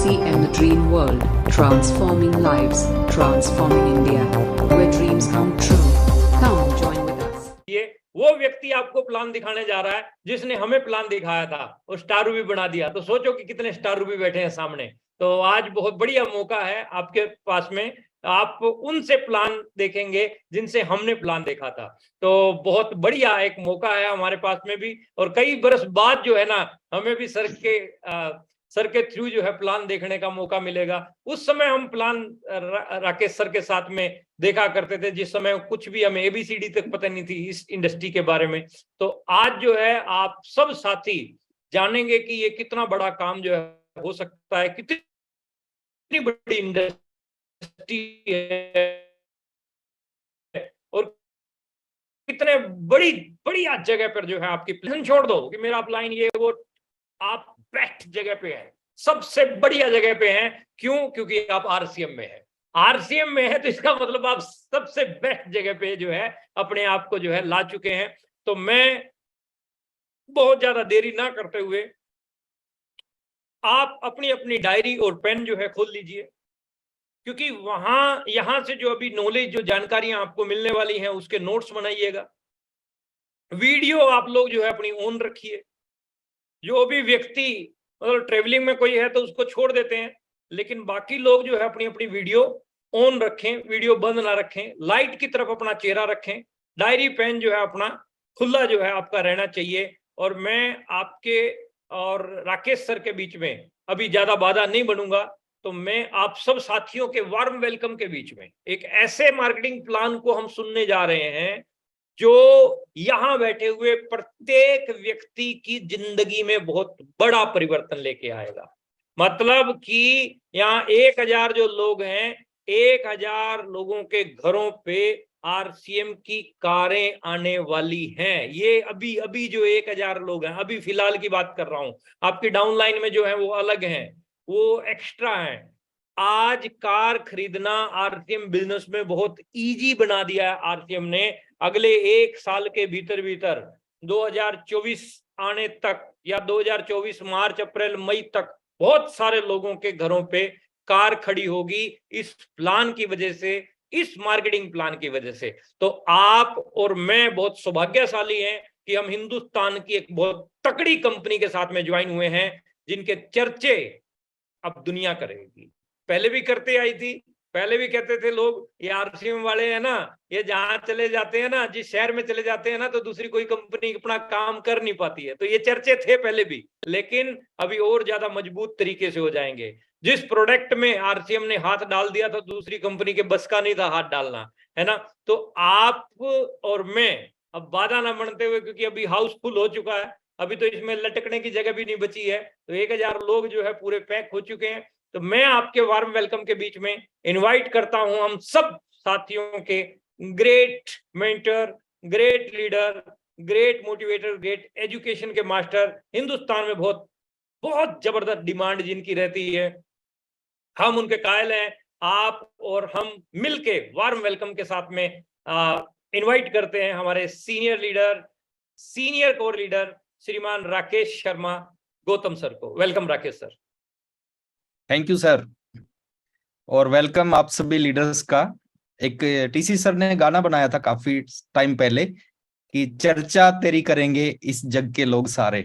RCM the Dream World, transforming lives, transforming India, where dreams come true. Come join with us. ये वो व्यक्ति आपको plan दिखाने जा रहा है जिसने हमें प्लान दिखाया था और स्टार रूबी बना दिया। तो सोचो कि कितने स्टार रूबी बैठे हैं सामने। तो आज बहुत बढ़िया मौका है आपके पास में, आप उनसे प्लान देखेंगे जिनसे हमने प्लान देखा था। तो बहुत बढ़िया एक मौका है हमारे पास में भी, और कई बरस बाद जो है ना हमें भी सर के थ्रू जो है प्लान देखने का मौका मिलेगा। उस समय हम प्लान राकेश सर के साथ में देखा करते थे, जिस समय कुछ भी हमें एबीसीडी तक पता नहीं थी इस इंडस्ट्री के बारे में। तो आज जो है आप सब साथी जानेंगे कि ये कितना बड़ा काम जो है हो सकता है, कितनी बड़ी इंडस्ट्री है और कितने बढ़िया जगह पर जो है आपकी प्लान छोड़ दो कि मेरा अपलाइन ये वो, आप बेस्ट जगह पे है, सबसे बढ़िया जगह पे हैं। क्यों? क्योंकि आप आरसीएम में है। आरसीएम में है तो इसका मतलब आप सबसे बेस्ट जगह पे जो है अपने आप को जो है ला चुके हैं। तो मैं बहुत ज्यादा देरी ना करते हुए आप अपनी अपनी डायरी और पेन जो है खोल लीजिए, क्योंकि यहां से जो अभी नॉलेज जो जानकारियां आपको मिलने वाली हैं उसके नोट्स बनाइएगा। वीडियो आप लोग जो है अपनी ऑन रखिए। जो भी व्यक्ति मतलब ट्रेवलिंग में कोई है तो उसको छोड़ देते हैं, लेकिन बाकी लोग जो है अपनी अपनी वीडियो ऑन रखें, वीडियो बंद ना रखें, लाइट की तरफ अपना चेहरा रखें, डायरी पेन जो है अपना खुला जो है आपका रहना चाहिए। और मैं आपके और राकेश सर के बीच में अभी ज्यादा बाधा नहीं बनूंगा। तो मैं आप सब साथियों के वार्म वेलकम के बीच में एक ऐसे मार्केटिंग प्लान को हम सुनने जा रहे हैं जो यहां बैठे हुए प्रत्येक व्यक्ति की जिंदगी में बहुत बड़ा परिवर्तन लेके आएगा। मतलब कि यहाँ 1000 जो लोग हैं, 1000 लोगों के घरों पे आरसीएम की कारें आने वाली हैं। ये अभी अभी जो 1000 लोग हैं, अभी फिलहाल की बात कर रहा हूं, आपकी डाउनलाइन में जो है वो अलग हैं, वो एक्स्ट्रा हैं। आज कार खरीदना आरसीएम बिजनेस में बहुत इजी बना दिया है आरसीएम ने। अगले 1 साल के भीतर 2024 आने तक या 2024 मार्च अप्रैल मई तक बहुत सारे लोगों के घरों पे कार खड़ी होगी इस प्लान की वजह से, इस मार्केटिंग प्लान की वजह से। तो आप और मैं बहुत सौभाग्यशाली हैं कि हम हिंदुस्तान की एक बहुत तकड़ी कंपनी के साथ में ज्वाइन हुए हैं, जिनके चर्चे अब दुनिया करेगी। पहले भी करते आई थी, पहले भी कहते थे लोग ये आरसीएम वाले हैं ना, ये जहां चले जाते हैं ना, जिस शहर में चले जाते हैं ना, तो दूसरी कोई कंपनी अपना काम कर नहीं पाती है। तो ये चर्चे थे पहले भी, लेकिन अभी और ज्यादा मजबूत तरीके से हो जाएंगे। जिस प्रोडक्ट में आरसीएम ने हाथ डाल दिया था, दूसरी कंपनी के बस का नहीं था हाथ डालना, है ना। तो आप और मैं अब बाधा ना बनते हुए, क्योंकि अभी हाउसफुल हो चुका है, अभी तो इसमें लटकने की जगह भी नहीं बची है। तो 1000 लोग जो है पूरे पैक हो चुके हैं। तो मैं आपके वार्म वेलकम के बीच में इनवाइट करता हूं हम सब साथियों के great mentor, great leader, great motivator, great education के मास्टर, हिंदुस्तान में बहुत बहुत जबरदस्त डिमांड जिनकी रहती है, हम उनके कायल हैं। आप और हम मिलके वार्म वेलकम के साथ में इनवाइट करते हैं हमारे senior leader, senior core leader श्रीमान राकेश शर्मा गौतम सर को। Welcome Rakesh sir. Thank you sir, और वेलकम आप सभी लीडर्स का। एक टीसी सर ने गाना बनाया था काफी टाइम पहले कि चर्चा तेरी करेंगे इस जग के लोग सारे,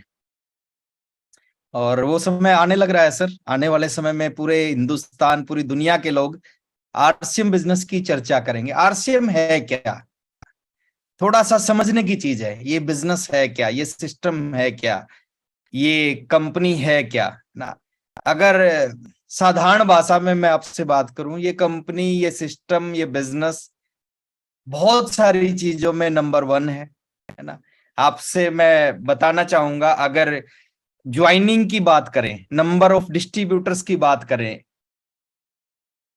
और वो समय आने लग रहा है सर। आने वाले समय में पूरे हिंदुस्तान, पूरी दुनिया के लोग आरसीएम बिजनेस की चर्चा करेंगे। आरसीएम है क्या, थोड़ा सा समझने की चीज है। ये बिजनेस है क्या, ये सिस्टम है क्या, ये कंपनी है क्या ना। अगर साधारण भाषा में मैं आपसे बात करूं, ये कंपनी, ये सिस्टम, ये बिजनेस बहुत सारी चीजों में नंबर 1 है ना। आपसे मैं बताना चाहूंगा, अगर ज्वाइनिंग की बात करें, नंबर ऑफ डिस्ट्रीब्यूटर्स की बात करें,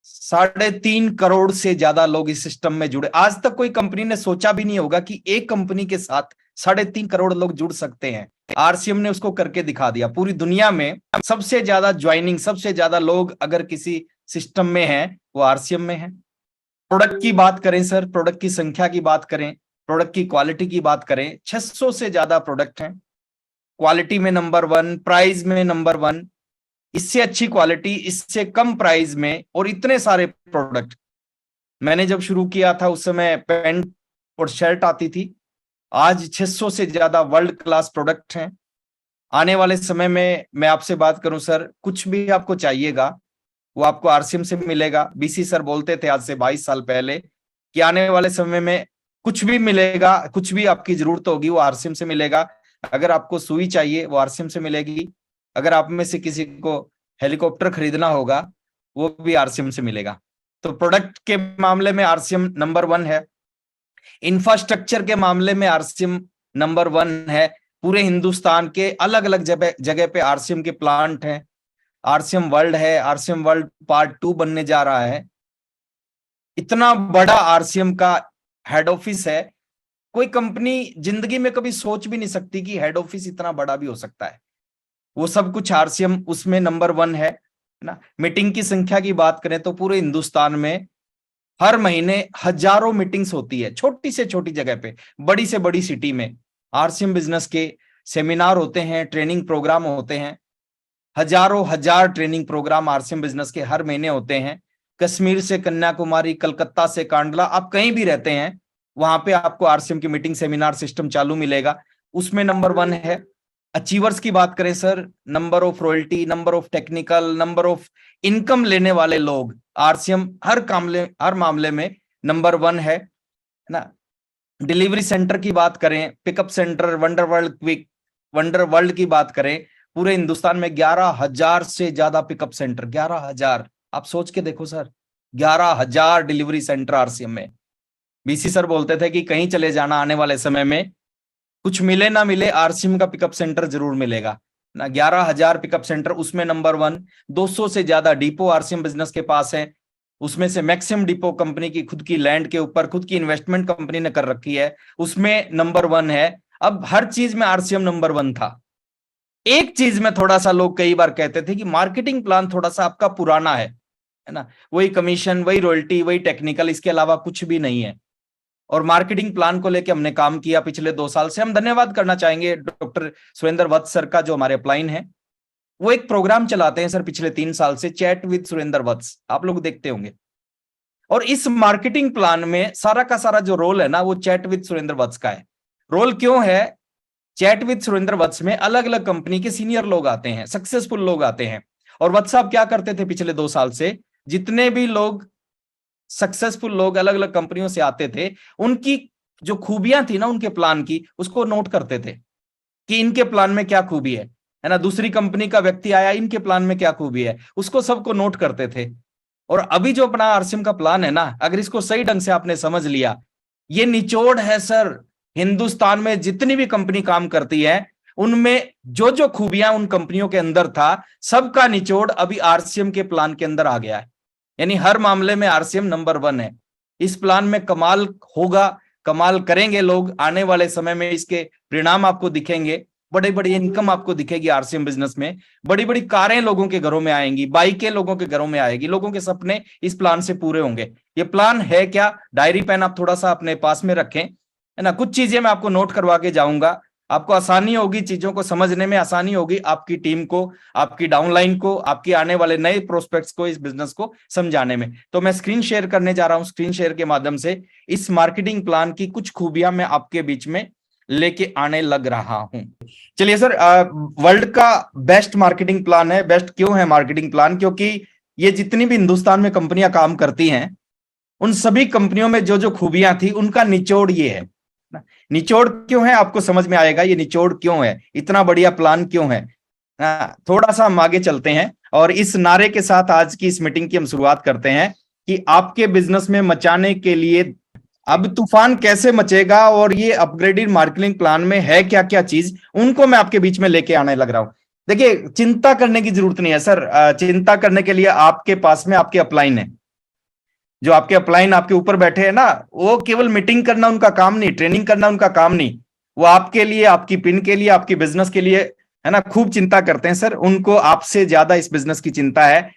3.5 करोड़ से ज्यादा लोग इस सिस्टम में जुड़े। आज तक कोई कंपनी ने सोचा भी नहीं होगा कि एक कंपनी के साथ 3.5 करोड़ लोग जुड़ सकते हैं। आरसीएम ने उसको करके दिखा दिया। पूरी दुनिया में सबसे ज्यादा ज्वाइनिंग, सबसे ज्यादा लोग अगर किसी सिस्टम में हैं वो आरसीएम में है। प्रोडक्ट की बात करें सर, प्रोडक्ट की संख्या की बात करें, प्रोडक्ट की क्वालिटी की बात करें, 600 से ज्यादा प्रोडक्ट हैं। क्वालिटी में नंबर 1, प्राइस में नंबर 1, इससे अच्छी क्वालिटी, इससे कम प्राइस में और इतने सारे प्रोडक्ट। मैंने जब शुरू किया था उस समय पैंट और शर्ट आती थी, आज 600 से ज्यादा वर्ल्ड क्लास प्रोडक्ट हैं। आने वाले समय में मैं आपसे बात करूं सर, कुछ भी आपको चाहिएगा वो आपको आरसीएम से मिलेगा। बीसी सर बोलते थे आज से 22 साल पहले कि आने वाले समय में कुछ भी मिलेगा, कुछ भी आपकी जरूरत होगी वो आरसीएम से मिलेगा। अगर आपको सुई चाहिए वो आरसीएम से मिलेगी, अगर आप में से किसी को हेलीकॉप्टर खरीदना होगा वो भी आरसीएम से मिलेगा। तो प्रोडक्ट के मामले में आरसीएम नंबर 1 है, इंफ्रास्ट्रक्चर के मामले में आरसीएम नंबर 1 है। पूरे हिंदुस्तान के अलग अलग जगह पे आरसीएम के प्लांट हैं। आरसीएम वर्ल्ड है, आरसीएम वर्ल्ड पार्ट 2 बनने जा रहा है। इतना बड़ा आरसीएम का हेड ऑफिस है, कोई कंपनी जिंदगी में कभी सोच भी नहीं सकती कि हेड ऑफिस इतना बड़ा भी हो सकता है। वो सब कुछ आरसीएम उसमें नंबर 1 है ना। मीटिंग की संख्या की बात करें तो पूरे हिंदुस्तान में हर महीने हजारों मीटिंग्स होती है, छोटी से छोटी जगह पे, बड़ी से बड़ी सिटी में आरसीएम बिजनेस के सेमिनार होते हैं, ट्रेनिंग प्रोग्राम होते हैं। हजार ट्रेनिंग प्रोग्राम आरसीएम बिजनेस के हर महीने होते हैं। कश्मीर से कन्याकुमारी, कलकत्ता से कांडला, आप कहीं भी रहते हैं वहां पे आपको आरसीएम की मीटिंग सेमिनार सिस्टम चालू मिलेगा, उसमें नंबर 1 है। अचीवर्स की बात करें sir, number of royalty, number of technical, number of income लेने वाले लोग, आरसीएम हर मामले में नंबर 1 है ना। डिलीवरी सेंटर की बात करें, pickup centre, wonder world quick, wonder world की बात करें, पूरे हिंदुस्तान में 11,000 से ज्यादा पिकअप सेंटर, 11,000। आप सोच के देखो सर, 11,000 डिलीवरी सेंटर आरसीएम में। बीसी सर बोलते थे कि कहीं चले जाना आने वाले समय में, कुछ मिले ना मिले आरसीएम का पिकअप सेंटर जरूर मिलेगा ना। 11,000 पिकअप सेंटर, उसमें नंबर 1। 200 से ज्यादा डिपो आरसीएम बिजनेस के पास है, उसमें से मैक्सिमम डिपो कंपनी की खुद की लैंड के ऊपर खुद की इन्वेस्टमेंट कंपनी ने कर रखी है, उसमें नंबर 1 है। अब हर चीज में आरसीएम नंबर 1 था। एक चीज में थोड़ा सा लोग कई बार कहते थे कि मार्केटिंग प्लान थोड़ा सा आपका पुराना है ना, वही कमीशन, वही रॉयल्टी, वही टेक्निकल, इसके अलावा कुछ भी नहीं है। और मार्केटिंग प्लान को लेकर हमने काम किया पिछले 2 साल से। हम धन्यवाद करना चाहेंगे डॉक्टर सुरेंद्र वत्स सर का, जो हमारे अपलाइन है। वो एक प्रोग्राम चलाते हैं सर पिछले 3 साल से, चैट विद सुरेंद्र वत्स, आप लोग देखते होंगे। और इस मार्केटिंग प्लान में सारा का सारा जो रोल है ना, वो चैट विद सुरेंद्र वत्स का है। रोल क्यों है? चैट विद सुरेंद्र वत्स में अलग अलग कंपनी के सीनियर लोग आते हैं, सक्सेसफुल लोग आते हैं। और वत्स साहब क्या करते थे पिछले 2 साल से, जितने भी लोग सक्सेसफुल लोग अलग अलग कंपनियों से आते थे, उनकी जो खूबियां थी ना उनके प्लान की, उसको नोट करते थे कि इनके प्लान में क्या खूबी है ना। दूसरी कंपनी का व्यक्ति आया, इनके प्लान में क्या खूबी है, उसको सबको नोट करते थे। और अभी जो अपना आरसीएम का प्लान है ना, अगर इसको सही ढंग से आपने समझ लिया, ये निचोड़ है सर। हिंदुस्तान में जितनी भी कंपनी काम करती है, उनमें जो जो खूबियां उन कंपनियों के अंदर था, सबका निचोड़ अभी आरसीएम के प्लान के अंदर आ गया है। यानी हर मामले में आरसीएम नंबर 1 है। इस प्लान में कमाल होगा, कमाल करेंगे लोग। आने वाले समय में इसके परिणाम आपको दिखेंगे, बड़ी बड़ी इनकम आपको दिखेगी आरसीएम बिजनेस में। बड़ी बड़ी कारें लोगों के घरों में आएंगी, बाइकें लोगों के घरों में आएगी, लोगों के सपने इस प्लान से पूरे होंगे। ये प्लान है क्या? डायरी पेन आप थोड़ा सा अपने पास में रखें, है ना। कुछ चीजें मैं आपको नोट करवा के जाऊंगा, आपको आसानी होगी, चीजों को समझने में आसानी होगी, आपकी टीम को, आपकी डाउनलाइन को, आपके आने वाले नए प्रोस्पेक्ट्स को, इस बिजनेस को समझाने में। तो मैं स्क्रीन शेयर करने जा रहा हूं। स्क्रीन शेयर के माध्यम से इस मार्केटिंग प्लान की कुछ खूबियां मैं आपके बीच में लेके आने लग रहा हूं। चलिए सर, वर्ल्ड का बेस्ट मार्केटिंग प्लान है। बेस्ट क्यों है मार्केटिंग प्लान? क्योंकि ये जितनी भी हिंदुस्तान में कंपनियां काम करती हैं, उन सभी कंपनियों में जो जो खूबियां थी, उनका निचोड़ ये है। निचोड़ क्यों है आपको समझ में आएगा, ये निचोड़ क्यों है, इतना बढ़िया प्लान क्यों है। थोड़ा सा हम आगे चलते हैं और इस नारे के साथ आज की इस मीटिंग की हम शुरुआत करते हैं कि आपके बिजनेस में मचाने के लिए अब तूफान कैसे मचेगा, और ये अपग्रेडेड मार्केटिंग प्लान में है क्या क्या चीज, उनको मैं आपके बीच में लेके आने लग रहा हूं। देखिए, चिंता करने की जरूरत नहीं है सर। चिंता करने के लिए आपके पास में आपके अपलाइन है। जो आपके अपलाइन आपके ऊपर बैठे हैं ना, वो केवल मीटिंग करना उनका काम नहीं, ट्रेनिंग करना उनका काम नहीं, वो आपके लिए, आपकी पिन के लिए, आपकी बिजनेस के लिए, है ना, खूब चिंता करते हैं सर। उनको आपसे ज्यादा इस बिजनेस की चिंता है।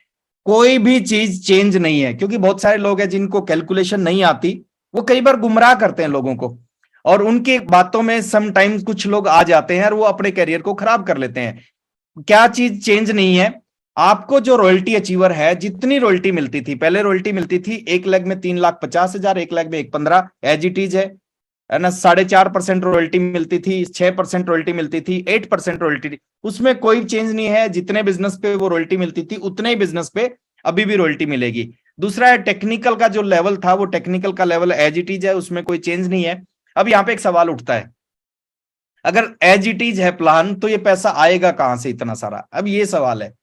कोई भी चीज चेंज नहीं है, क्योंकि बहुत सारे लोग हैं जिनको कैलकुलेशन नहीं आती, वो कई बार गुमराह करते हैं लोगों को, और उनकी बातों में समटाइम्स कुछ लोग आ जाते हैं और वो अपने करियर को खराब कर लेते हैं। क्या चीज चेंज नहीं है? आपको जो रॉयल्टी अचीवर है, जितनी रॉयल्टी मिलती थी पहले, रॉयल्टी मिलती थी 1 लाख में 3,50,000, 1 लाख में 1,15,000, एज इट इज है ना। 4.5% रॉयल्टी मिलती थी, 6% रॉयल्टी मिलती थी, 8% रॉयल्टी थी, उसमें कोई चेंज नहीं है। जितने बिजनेस पे वो रॉयल्टी मिलती थी उतने ही बिजनेस पे अभी भी रॉयल्टी मिलेगी। दूसरा है टेक्निकल का जो लेवल था, वो टेक्निकल का लेवल एज इट इज है, उसमें कोई चेंज नहीं है। अब यहाँ पे एक सवाल उठता है, अगर एज इट इज है प्लान तो ये पैसा आएगा कहां से इतना सारा? अब ये सवाल है।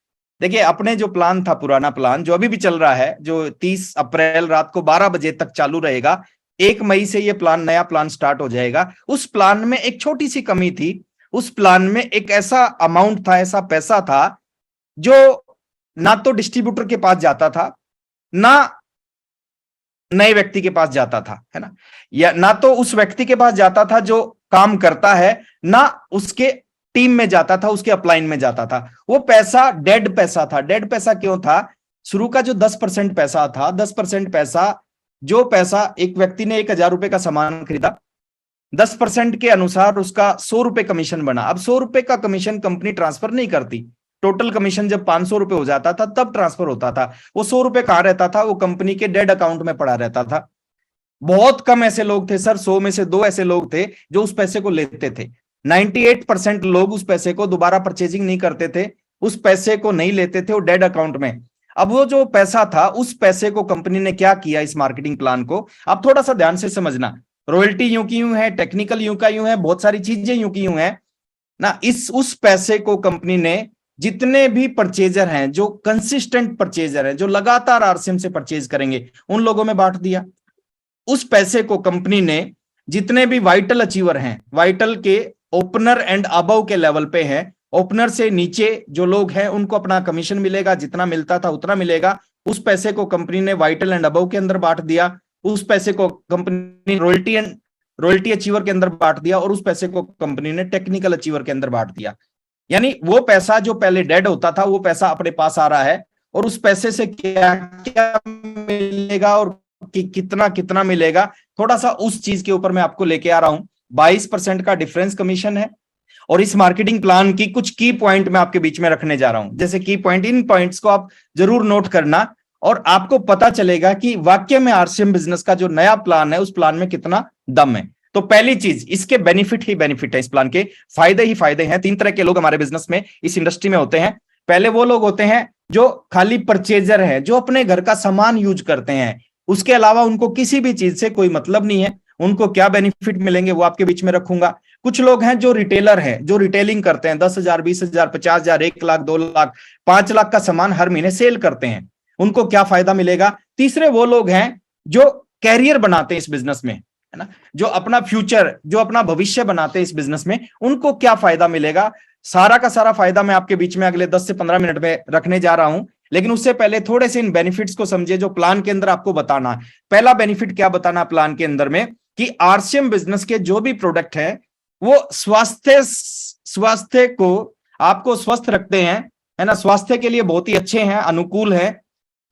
देखिए, अपने जो प्लान था, पुराना प्लान जो अभी भी चल रहा है, जो 30 अप्रैल रात को 12 बजे तक चालू रहेगा, 1 मई से ये प्लान, नया प्लान स्टार्ट हो जाएगा। उस प्लान में एक छोटी सी कमी थी। उस प्लान में एक ऐसा अमाउंट था, ऐसा पैसा था जो ना तो डिस्ट्रीब्यूटर के पास जाता था, ना नए व्यक्ति के पास जाता था, है ना, या ना तो उस व्यक्ति के पास जाता था जो काम करता है, ना उसके टीम में जाता था, उसके अपलाइन में जाता था। वो पैसा डेड पैसा था। डेड पैसा क्यों था? शुरू का जो 10% पैसा था, 10% पैसा, जो पैसा एक व्यक्ति ने 1,000 रुपए का सामान खरीदा, 10% के अनुसार उसका 100 रुपए कमीशन बना। अब 100 रुपए का कमीशन कंपनी ट्रांसफर नहीं करती। टोटल कमीशन जब 500 रुपए हो जाता था तब ट्रांसफर होता था। वो 100 रुपए कहां रहता था? वो कंपनी के डेड अकाउंट में पड़ा रहता था। बहुत कम ऐसे लोग थे सर, 100 में से 2 ऐसे लोग थे जो उस पैसे को लेते थे। 98% लोग उस पैसे को दोबारा परचेजिंग नहीं करते थे, उस पैसे को नहीं लेते थे, वो डेड अकाउंट में। अब वो जो पैसा था, उस पैसे को कंपनी ने क्या किया, इस मार्केटिंग प्लान को आप थोड़ा सा ध्यान से समझना। रॉयल्टी यूं की यूं है, टेक्निकल यूं का यूं है, बहुत सारी चीजें यूं की यूं है ना। उस पैसे को कंपनी ने, जितने भी परचेजर हैं, जो कंसिस्टेंट परचेजर हैं, जो लगातार आरसीएम से परचेज करेंगे, उन लोगों में बांट दिया। उस पैसे को कंपनी ने जितने भी वाइटल अचीवर हैं, वाइटल के ओपनर एंड अबव के लेवल पे हैं, ओपनर से नीचे जो लोग हैं उनको अपना कमीशन मिलेगा, जितना मिलता था उतना मिलेगा। उस पैसे को कंपनी ने वाइटल एंड अबव के अंदर बांट दिया। उस पैसे को कंपनी रॉयल्टी अचीवर के अंदर बांट दिया, और उस पैसे को कंपनी ने टेक्निकल अचीवर के अंदर बांट दिया। यानी वो पैसा जो पहले डेड होता था, वो पैसा अपने पास आ रहा है, और उस पैसे से क्या क्या मिलेगा और कितना कितना मिलेगा, थोड़ा सा उस चीज के ऊपर मैं आपको लेके आ रहा हूं। 22% का डिफरेंस कमीशन है, और इस मार्केटिंग प्लान की कुछ की पॉइंट मैं आपके बीच में रखने जा रहा हूं। जैसे की पॉइंट, इन पॉइंट्स को आप जरूर नोट करना, और आपको पता चलेगा कि वाकई में आरसीएम बिजनेस का जो नया प्लान है, उस प्लान में कितना दम है। तो पहली चीज, इसके बेनिफिट ही बेनिफिट है, इस प्लान के फायदे ही फायदे हैं। 3 तरह के लोग हमारे बिजनेस में, इस इंडस्ट्री में होते हैं। पहले वो लोग होते हैं जो खाली परचेजर हैं, जो अपने घर का सामान यूज करते हैं, उसके अलावा उनको किसी भी चीज से कोई मतलब नहीं है। उनको क्या बेनिफिट मिलेंगे वो आपके बीच में रखूंगा। कुछ लोग हैं जो रिटेलर हैं, जो रिटेलिंग करते हैं, 10,000, 20,000, 50,000, 1 लाख, 2 लाख, 5 लाख का सामान हर महीने सेल करते हैं, उनको क्या फायदा मिलेगा। तीसरे वो लोग हैं जो कैरियर बनाते हैं इस बिजनेस में, है ना, जो अपना फ्यूचर, जो अपना भविष्य बनाते हैं इस बिजनेस में, उनको क्या फायदा मिलेगा। सारा का सारा फायदा मैं आपके बीच में अगले 10 से 15 मिनट में रखने जा रहा हूं। लेकिन उससे पहले थोड़े से इन बेनिफिट्स को समझिए जो प्लान के अंदर आपको बताना है। पहला बेनिफिट क्या बताना प्लान के अंदर में, कि आरसीएम बिजनेस के जो भी प्रोडक्ट है वो स्वास्थ्य को आपको स्वस्थ रखते हैं, है ना, स्वास्थ्य के लिए बहुत ही अच्छे हैं, अनुकूल है।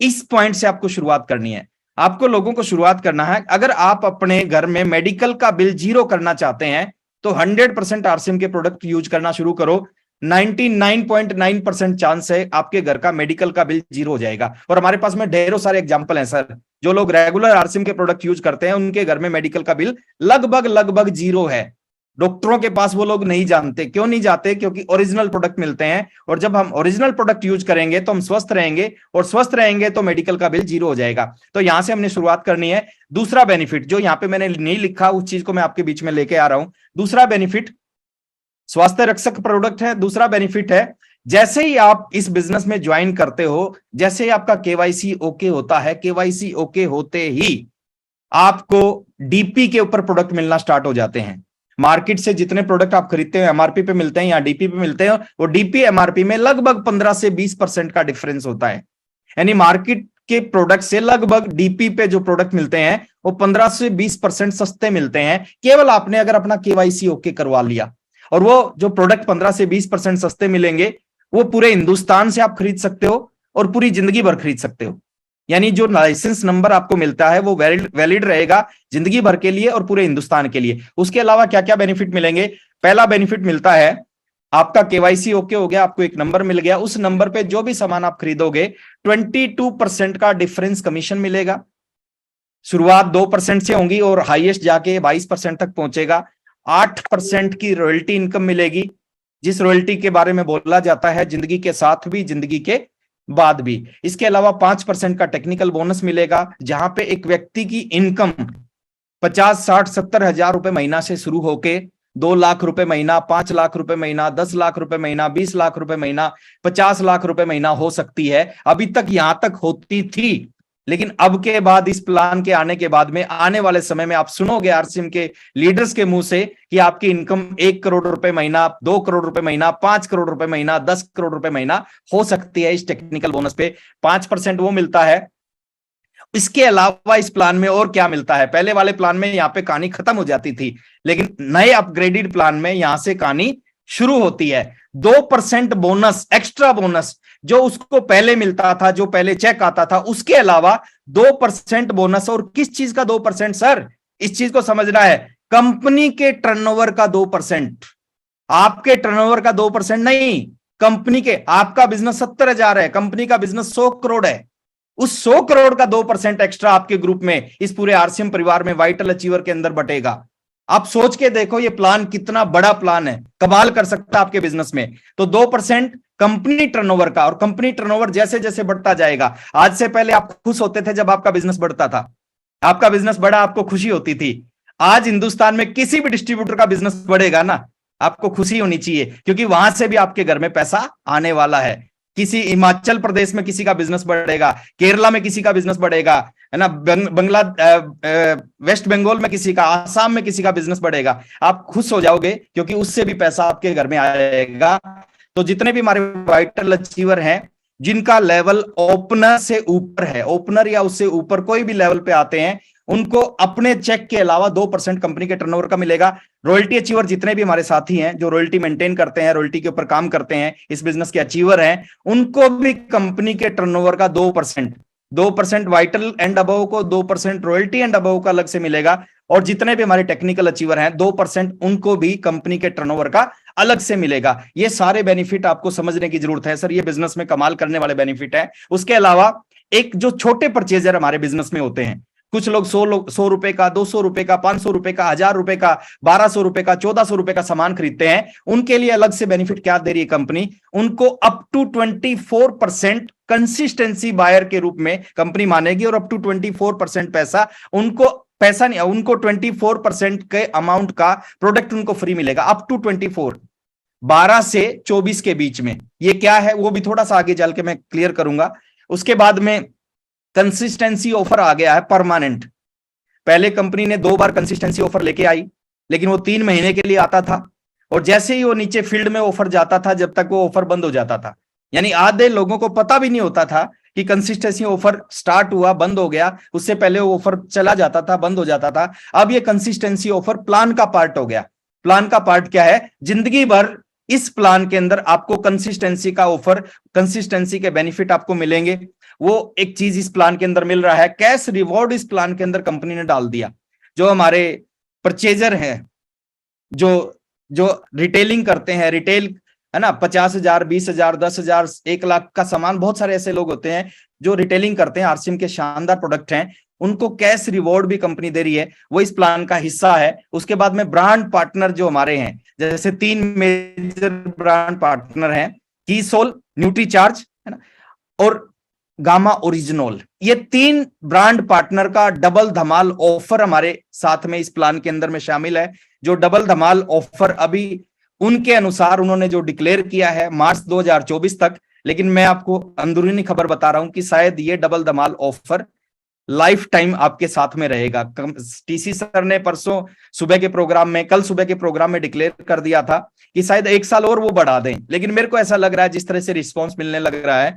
इस पॉइंट से आपको शुरुआत करनी है। आपको लोगों को शुरुआत करना है, अगर आप अपने घर में मेडिकल का बिल 0 करना चाहते हैं तो 100% आरसीएम के प्रोडक्ट यूज करना शुरू करो। 99.9% चांस है आपके घर का मेडिकल का बिल 0 हो जाएगा। और हमारे पास में ढेरों सारे एग्जांपल हैं सर, जो लोग रेगुलर आरसीएम के प्रोडक्ट यूज करते हैं उनके घर में मेडिकल का बिल लगभग 0 है। डॉक्टरों के पास वो लोग नहीं जानते। क्यों नहीं जाते? क्योंकि ओरिजिनल प्रोडक्ट मिलते हैं, और जब हम ओरिजिनल प्रोडक्ट यूज करेंगे तो हम स्वस्थ रहेंगे, और स्वस्थ रहेंगे तो मेडिकल का बिल 0 हो जाएगा। तो यहां से हमने शुरुआत करनी है। दूसरा बेनिफिट जो यहां पे मैंने नहीं लिखा, उस चीज को मैं आपके बीच में लेके आ रहा हूं। दूसरा बेनिफिट स्वास्थ्य रक्षक प्रोडक्ट है। दूसरा बेनिफिट है, जैसे ही आप इस बिजनेस में ज्वाइन करते हो, जैसे ही आपका केवाईसी ओके होता है, केवाईसी ओके होते ही आपको डीपी के ऊपर प्रोडक्ट मिलना स्टार्ट हो जाते हैं। मार्केट से जितने प्रोडक्ट आप खरीदते हैं एमआरपी पे मिलते हैं या डीपी पे मिलते हैं, वो डीपी एमआरपी में लगभग 15 से 20% का डिफरेंस होता है। यानी मार्केट के प्रोडक्ट से लगभग डीपी पे जो प्रोडक्ट मिलते हैं वो 15 से 20% सस्ते मिलते हैं, केवल आपने अगर अपना केवाईसी ओके करवा लिया। और वो जो प्रोडक्ट 15 से 20% सस्ते मिलेंगे, वो पूरे हिंदुस्तान से आप खरीद सकते हो और पूरी जिंदगी भर खरीद सकते हो। यानी जो लाइसेंस नंबर आपको मिलता है वो वैलिड रहेगा जिंदगी भर के लिए और पूरे हिंदुस्तान के लिए। उसके अलावा क्या क्या बेनिफिट मिलेंगे? पहला बेनिफिट मिलता है आपका केवाईसी ओके हो गया, आपको एक नंबर मिल गया, उस नंबर पे जो भी सामान आप खरीदोगे 22% का डिफरेंस कमीशन मिलेगा। शुरुआत 2% से होगी और हाईएस्ट जाके 22% तक पहुंचेगा। 8% की रॉयल्टी इनकम मिलेगी, जिस रॉयल्टी के बारे में बोला जाता है जिंदगी के साथ भी जिंदगी के बाद भी। इसके अलावा 5% का टेक्निकल बोनस मिलेगा, जहां पे एक व्यक्ति की इनकम 50, 60, 70 हजार रुपए महीना से शुरू होके 2 लाख रुपए महीना, 5 लाख रुपए महीना, 10 लाख रुपए महीना, 20 लाख रुपए महीना, 50 लाख रुपए महीना हो सकती है। अभी तक यहां तक होती थी, लेकिन अब के बाद इस प्लान के आने के बाद में आने वाले समय में आप सुनोगे आरसीएम के लीडर्स के मुंह से कि आपकी इनकम 1 करोड़ रुपए महीना, 2 करोड़ रुपए महीना, 5 करोड़ रुपए महीना, 10 करोड़ रुपए महीना हो सकती है। इस टेक्निकल बोनस पे 5% वो मिलता है। इसके अलावा इस प्लान में और क्या मिलता है? पहले वाले प्लान में यहां पे कहानी खत्म हो जाती थी, लेकिन नए अपग्रेडेड प्लान में यहां से कहानी शुरू होती है। 2% बोनस, एक्स्ट्रा बोनस जो उसको पहले मिलता था, जो पहले चेक आता था, उसके अलावा 2% बोनस। और किस चीज का 2% सर? इस चीज को समझना है, कंपनी के टर्नओवर का 2%, आपके टर्नओवर का 2% नहीं, कंपनी के। आपका बिजनेस 70,000 है, कंपनी का बिजनेस 100 करोड़ है, उस 100 करोड़ का 2% एक्स्ट्रा आपके ग्रुप में, इस पूरे आरसीएम परिवार में, वाइटल अचीवर के अंदर बटेगा। आप सोच के देखो ये प्लान कितना बड़ा प्लान है, कमाल कर सकता है आपके बिजनेस में। तो 2% कंपनी टर्नओवर का, और कंपनी टर्नओवर जैसे जैसे बढ़ता जाएगा। आज से पहले आप खुश होते थे जब आपका बिजनेस बढ़ता था, आपका बिजनेस बढ़ा, आपको खुशी होती थी। आज हिंदुस्तान में किसी भी डिस्ट्रीब्यूटर का बिजनेस बढ़ेगा ना, आपको खुशी होनी चाहिए, क्योंकि वहां से भी आपके घर में पैसा आने वाला है। किसी हिमाचल प्रदेश में किसी का बिजनेस बढ़ेगा, केरला में किसी का बिजनेस बढ़ेगा, है ना, वेस्ट बंगाल में किसी का, आसाम में किसी का बिजनेस बढ़ेगा, आप खुश हो जाओगे, क्योंकि उससे भी पैसा आपके घर में आएगा। तो जितने भी हमारे वाइटल अचीवर हैं, जिनका लेवल ओपनर से ऊपर है, ओपनर या उससे ऊपर कोई भी लेवल पे आते हैं, उनको अपने चेक के अलावा 2% कंपनी के टर्नओवर का मिलेगा। रॉयल्टी अचीवर जितने भी हमारे साथी हैं जो रॉयल्टी मेंटेन करते हैं, रॉयल्टी के ऊपर काम करते हैं, इस बिजनेस के अचीवर हैं, उनको भी कंपनी के टर्नओवर का 2% वाइटल एंड अबव को, 2% रॉयल्टी एंड अबव का अलग से मिलेगा। और जितने भी हमारे टेक्निकल अचीवर हैं 2% उनको भी कंपनी के टर्नओवर का अलग से मिलेगा। ये सारे बेनिफिट आपको समझने की जरूरत है। सर ये बिजनेस में कमाल करने वाले बेनिफिट है। उसके अलावा एक जो छोटे परचेजर हमारे बिजनेस में होते हैं, कुछ लोग 100 रुपए का, 200 रुपए का, 500 रुपए का, 1000 रुपए का, 1200 रुपए का, 1400 रुपए का सामान खरीदते हैं। उनके लिए अलग से बेनिफिट क्या दे रही है कंपनी? उनको अप टू 24% कंसिस्टेंसी बायर के रूप में कंपनी मानेगी, और अप टू 24% पैसा नहीं, उनको 24% के अमाउंट का प्रोडक्ट उनको फ्री मिलेगा, अप टू 24, 12 से 24 के बीच में। ये क्या है वो भी थोड़ा सा आगे चल के मैं क्लियर करूंगा। उसके बाद में कंसिस्टेंसी ऑफर आ गया है परमानेंट। पहले कंपनी ने 2 बार कंसिस्टेंसी ऑफर लेके आई, लेकिन वो 3 महीने के लिए आता था, और जैसे ही वो नीचे फील्ड में ऑफर जाता था, जब तक वो ऑफर बंद हो जाता था। यानी आधे लोगों को पता भी नहीं होता था कि कंसिस्टेंसी ऑफर स्टार्ट हुआ, बंद हो गया, उससे पहले वो ऑफर चला जाता था, बंद हो जाता था। अब ये कंसिस्टेंसी ऑफर प्लान का पार्ट हो गया। प्लान का पार्ट क्या है? जिंदगी भर इस प्लान के अंदर आपको कंसिस्टेंसी का ऑफर, कंसिस्टेंसी के बेनिफिट आपको मिलेंगे। वो एक चीज इस प्लान के अंदर मिल रहा है। कैश रिवॉर्ड इस प्लान के अंदर कंपनी ने डाल दिया। जो हमारे परचेजर हैं, जो रिटेलिंग करते हैं, रिटेल है ना, 50,000, 20,000, 10,000, 1 लाख का सामान, बहुत सारे ऐसे लोग होते हैं जो रिटेलिंग करते हैं, आरसीएम के शानदार प्रोडक्ट हैं, उनको कैश रिवॉर्ड भी कंपनी दे रही है, वो इस प्लान का हिस्सा है। उसके बाद में ब्रांड पार्टनर जो हमारे हैं, जैसे 3 मेजर ब्रांड पार्टनर हैं, कीसोल, न्यूट्रीचार्ज, है ना, और गामा ओरिजिनल। ये 3 ब्रांड पार्टनर का डबल धमाल ऑफर हमारे साथ में इस प्लान के अंदर में शामिल है। जो डबल धमाल ऑफर अभी उनके अनुसार उन्होंने जो डिक्लेयर किया है मार्च 2024 तक, लेकिन मैं आपको अंदरूनी खबर बता रहा हूं कि शायद ये डबल धमाल ऑफर लाइफ टाइम आपके साथ में रहेगा। टीसी सर ने परसों सुबह के प्रोग्राम में, कल सुबह के प्रोग्राम में डिक्लेयर कर दिया था कि शायद 1 साल और वो बढ़ा दें, लेकिन मेरे को ऐसा लग रहा है, जिस तरह से रिस्पॉन्स मिलने लग रहा है,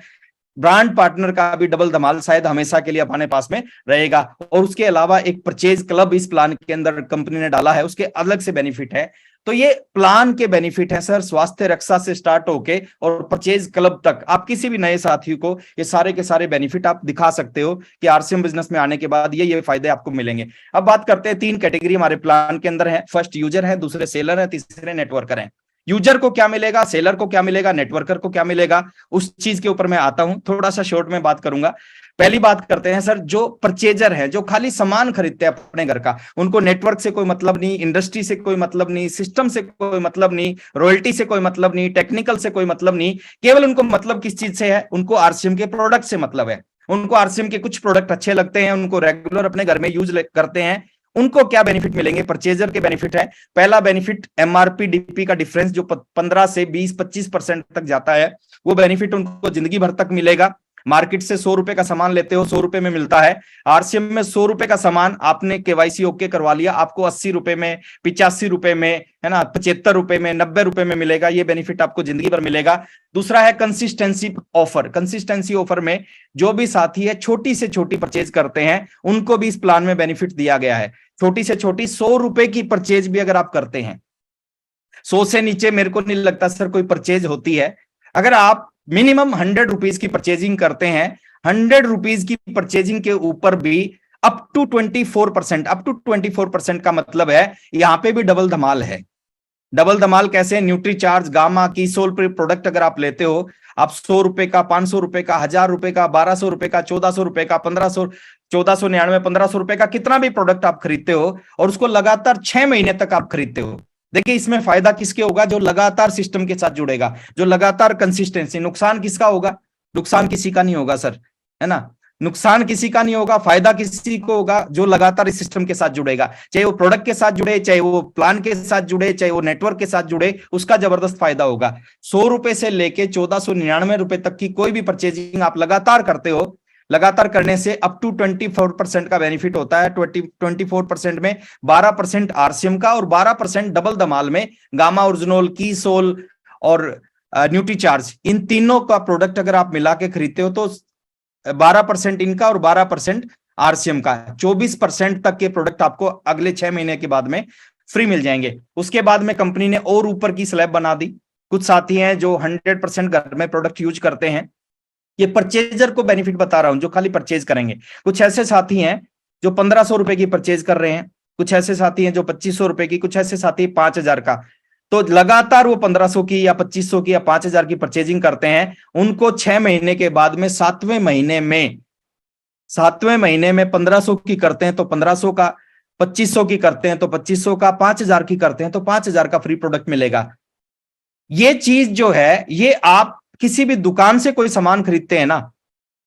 ब्रांड पार्टनर का भी डबल धमाल शायद हमेशा के लिए अपने पास में रहेगा। और उसके अलावा एक परचेज क्लब इस प्लान के अंदर कंपनी ने डाला है, उसके अलग से बेनिफिट है। तो ये प्लान के बेनिफिट है सर, स्वास्थ्य रक्षा से स्टार्ट होके और परचेज क्लब तक। आप किसी भी नए साथी को ये सारे के सारे बेनिफिट आप दिखा सकते हो कि आरसीएम बिजनेस में आने के बाद ये फायदे आपको मिलेंगे। अब बात करते हैं, 3 कैटेगरी हमारे प्लान के अंदर है। फर्स्ट यूजर है, दूसरे सेलर है, तीसरे नेटवर्कर है। यूजर को क्या मिलेगा, सेलर को क्या मिलेगा, नेटवर्कर को क्या मिलेगा, उस चीज के ऊपर मैं आता हूं, थोड़ा सा शॉर्ट में बात करूंगा। पहली बात करते हैं सर, जो परचेजर है, जो खाली सामान खरीदते हैं अपने घर का, उनको नेटवर्क से कोई मतलब नहीं, इंडस्ट्री से कोई मतलब नहीं, सिस्टम से कोई मतलब नहीं, रॉयल्टी से कोई मतलब नहीं, टेक्निकल से कोई मतलब नहीं, केवल उनको मतलब किस चीज से है, उनको आरसीएम के प्रोडक्ट से मतलब है। उनको आरसीएम के कुछ प्रोडक्ट अच्छे लगते हैं, उनको रेगुलर अपने घर में यूज करते हैं। उनको क्या बेनिफिट मिलेंगे, परचेजर के बेनिफिट है। पहला बेनिफिट एमआरपी डीपी का डिफरेंस जो 15 से 20-25% तक जाता है, वो बेनिफिट उनको जिंदगी भर तक मिलेगा। मार्केट से 100 रुपए का सामान लेते हो, 100 रुपए में मिलता है। आरसीएम में 100 रुपए का सामान आपने केवाईसी ओके करवा लिया, आपको 80 रुपए में, 85 रुपए में, है ना, 75 रुपए में, 90 रुपए में मिलेगा। ये बेनिफिट आपको जिंदगी भर मिलेगा। दूसरा है कंसिस्टेंसी ऑफर। कंसिस्टेंसी ऑफर में जो भी साथी है छोटी से छोटी परचेज करते हैं, उनको भी इस प्लान में बेनिफिट दिया गया है। छोटी से छोटी 100 रुपए की परचेज भी अगर आप करते हैं, 100 से नीचे मेरे को नहीं लगता सर कोई परचेज होती है। अगर आप मिनिमम 100 रुपीज की परचेजिंग करते हैं, 100 रुपीज की परचेजिंग के ऊपर भी अप टू 24% का मतलब है यहां पे भी डबल धमाल है। डबल धमाल कैसे? न्यूट्री चार्ज, गामा की सोल प्रोडक्ट अगर आप लेते हो, आप 100 रुपए का, 500 रुपए का, 1000 रुपए का, 1200 रुपए का, 1400 रुपए का, 1500, 1499, 1500 रुपए का, कितना भी प्रोडक्ट आप खरीदते हो और उसको लगातार 6 महीने तक आप खरीदते हो। देखिए इसमें फायदा किसके होगा? जो लगातार सिस्टम के साथ जुड़ेगा, जो लगातार कंसिस्टेंसी। नुकसान किसका होगा? नुकसान किसी का नहीं होगा सर, है ना। नुकसान किसी का नहीं होगा, फायदा किसी को होगा जो लगातार इस सिस्टम के साथ जुड़ेगा। चाहे वो प्रोडक्ट के साथ जुड़े, चाहे वो प्लान के साथ जुड़े, चाहे वो नेटवर्क के साथ जुड़े, उसका जबरदस्त फायदा होगा। 100 रुपए से लेके 1499 रुपए तक की कोई भी परचेजिंग आप लगातार करते हो, लगातार करने से अप टू 24% का बेनिफिट होता है। 24% में 12% आरसीएम का और 12% डबल धमाल में गामा ओरिजिनल, की सोल और न्यूट्री चार्ज, इन तीनों का प्रोडक्ट अगर आप मिला के खरीदते हो तो 12% इनका और 12% आरसीएम का, 24% तक के प्रोडक्ट आपको अगले 6 महीने के बाद में फ्री मिल जाएंगे। उसके बाद में कंपनी ने और ऊपर की स्लैब बना दी। कुछ साथी हैं जो 100% घर में प्रोडक्ट यूज करते हैं, ये परचेजर को बेनिफिट बता रहा हूं जो खाली परचेज करेंगे। कुछ ऐसे साथी हैं जो 1500 रुपए की परचेज कर रहे हैं, कुछ ऐसे साथी हैं जो 2500 रुपए की, कुछ ऐसे साथी 5000 का। तो लगातार वो 1500 की या 2500 की या 5000 की परचेजिंग करते हैं, उनको 6 महीने के बाद में 7वें महीने में 1500 की करते हैं तो 1500 का, 2500 की करते हैं तो 2500 का, 5000 की करते हैं तो 5000 का फ्री प्रोडक्ट मिलेगा। ये चीज जो है, ये आप किसी भी दुकान से कोई सामान खरीदते हैं ना,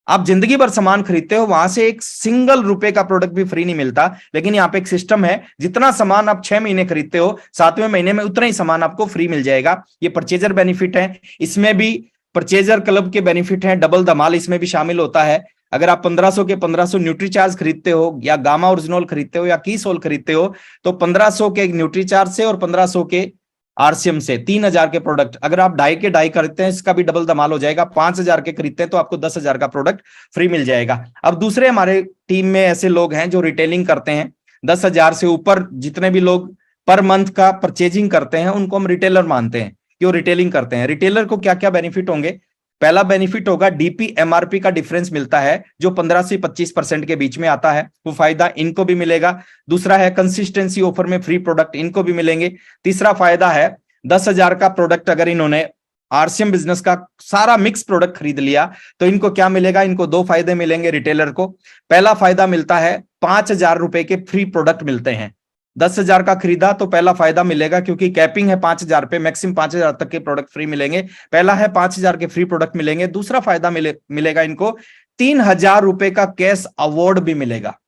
आप जिंदगी भर सामान खरीदते हो, वहां से एक सिंगल रुपए का प्रोडक्ट भी फ्री नहीं मिलता। लेकिन यहाँ पे एक सिस्टम है, जितना सामान आप 6 महीने खरीदते हो, 7वें महीने में उतना ही सामान आपको फ्री मिल जाएगा। ये परचेजर बेनिफिट है। इसमें भी परचेजर क्लब के बेनिफिट है, डबल धमाल इसमें भी शामिल होता है। अगर आप 1500 के 1500 न्यूट्री चार्ज खरीदते हो या गामा ओरिजिनल खरीदते हो या की सोल खरीदते हो, तो 1500 के न्यूट्री चार्ज से और 1500 के आरसीएम से 3000 के प्रोडक्ट, अगर आप ढाई के ढाई खरीदते हैं, इसका भी डबल धमाल हो जाएगा। 5000 के खरीदते हैं तो आपको 10,000 का प्रोडक्ट फ्री मिल जाएगा। अब दूसरे हमारे टीम में ऐसे लोग हैं जो रिटेलिंग करते हैं, 10,000 से ऊपर जितने भी लोग पर मंथ का परचेजिंग करते हैं, उनको हम रिटेलर मानते हैं कि वो रिटेलिंग करते हैं। रिटेलर को क्या क्या बेनिफिट होंगे? पहला बेनिफिट होगा डीपी एमआरपी का डिफरेंस मिलता है जो 15 से 25% के बीच में आता है, वो फायदा इनको भी मिलेगा। दूसरा है कंसिस्टेंसी ऑफर में फ्री प्रोडक्ट इनको भी मिलेंगे। तीसरा फायदा है 10,000 का प्रोडक्ट अगर इन्होंने आरसीएम बिजनेस का सारा मिक्स प्रोडक्ट खरीद लिया तो इनको क्या मिलेगा? इनको 2 फायदे मिलेंगे रिटेलर को। पहला फायदा मिलता है 5,000 रुपए के फ्री प्रोडक्ट मिलते हैं। 10,000 का खरीदा तो पहला फायदा मिलेगा, क्योंकि कैपिंग है 5,000 पे, मैक्सिमम 5,000 तक के प्रोडक्ट फ्री मिलेंगे। पहला है 5,000 के फ्री प्रोडक्ट मिलेंगे। दूसरा फायदा मिलेगा इनको 3,000 रुपए का कैश अवार्ड भी मिलेगा।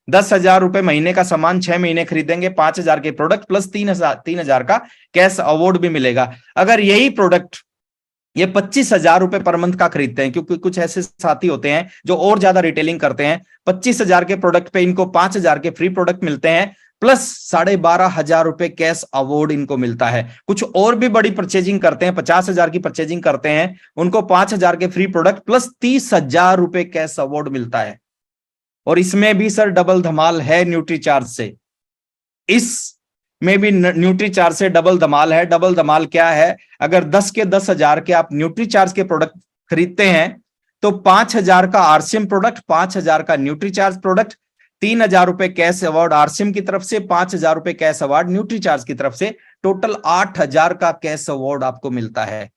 10,000 रुपए महीने का सामान 6 महीने खरीदेंगे, 5,000 के प्रोडक्ट प्लस 3,000 का कैश अवार्ड भी मिलेगा। अगर यही प्रोडक्ट ये 25,000 रुपए पर मंथ का खरीदते हैं, क्योंकि कुछ ऐसे साथी होते हैं जो और ज्यादा रिटेलिंग करते हैं, 25,000 के प्रोडक्ट पे इनको 5,000 के फ्री प्रोडक्ट मिलते हैं प्लस 12,500 रुपए कैश अवार्ड इनको मिलता है। कुछ और भी बड़ी परचेजिंग करते हैं, 50,000 की परचेजिंग करते हैं, उनको 5,000 के फ्री प्रोडक्ट प्लस 30,000 रुपए कैश अवार्ड मिलता है। और इसमें भी सर डबल धमाल है न्यूट्री चार्ज से, इसमें भी न्यूट्री चार्ज से डबल धमाल है। डबल धमाल क्या है? अगर 10 के 10,000 के आप न्यूट्री चार्ज के प्रोडक्ट खरीदते हैं तो 5,000 का आरसीएम प्रोडक्ट, 5,000 का nutri charge product, ₹3,000 cash award RCM की तरफ से, ₹5,000 कैश अवार्ड न्यूट्रीचार्ज की तरफ से, टोटल 8,000 का कैश अवार्ड आपको मिलता है।